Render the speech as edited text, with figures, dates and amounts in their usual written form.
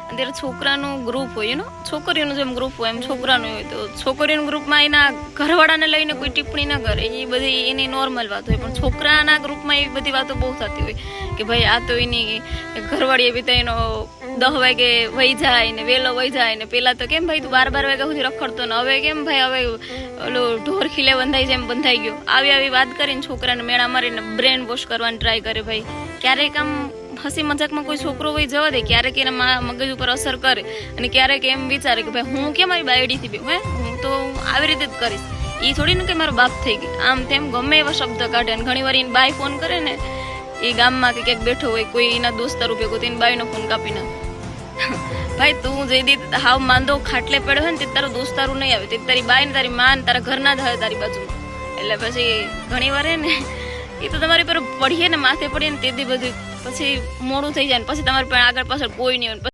અત્યારે છોકરાનું ગ્રુપ હોય એનો છોકરીઓનું જેમ ગ્રુપ હોય એમ છોકરાનું હોય, તો છોકરીઓના ગ્રુપમાં એના ઘરવાળાને લઈને કોઈ ટિપ્પણી ન કરે, એ બધી એની નોર્મલ વાત હોય. પણ છોકરાના ગ્રુપમાં એવી બધી વાતો બહુ થતી હોય કે ભાઈ આ તો એની ઘરવાળી એવી તો એનો 10 વાગે વહી જાય ને વહેલો વહી જાય ને, પેલા તો કેમ ભાઈ તું 12 વાગ્યા સુધી રખડતો ને, હવે કેમ ભાઈ હવે ઓલો ઢોર ખીલે બંધાઈ જાય એમ બંધાઈ ગયો. આવી વાત કરીને છોકરાને મેળા મારીને બ્રેન વોશ કરવાની ટ્રાય કરે. ભાઈ ક્યારેક આમ હસી મજાકમાં કોઈ છોકરો હોય જવા દે, ક્યારેક એના મગજ ઉપર અસર કરે અને ક્યારેક એમ વિચારે કે ભાઈ હું કેમ મારી બાયડીથી બે હું તો આવી રીતે જ કરીશ. એ થોડી ને કે મારો બાપ થઈ ગઈ આમ તેમ ગમે એવા શબ્દ કાઢે. અને ઘણી વાર એને બાય ફોન કરે ને, એ ગામમાં કે ક્યાંક બેઠો હોય કોઈ એના દોસ્તારો ભેગો તો એને બાયનો ફોન કાપી નાખે. ભાઈ તું જે દી હાવ માંદો ખાટલે પડ્યો હોય ને તે તારો દોસ્તારું નહીં આવે, તે તારી બાય ને તારી માં ને તારા ઘરના જ હોય તારી બાજુમાં. એટલે પછી ઘણી વાર ને એ તો તમારી પર પડીએ ને માથે પડીએ ને તેથી બધું પછી મોડું થઈ જાય ને પછી તમારી પાસે આગળ પાછળ કોઈ નહીં હોય.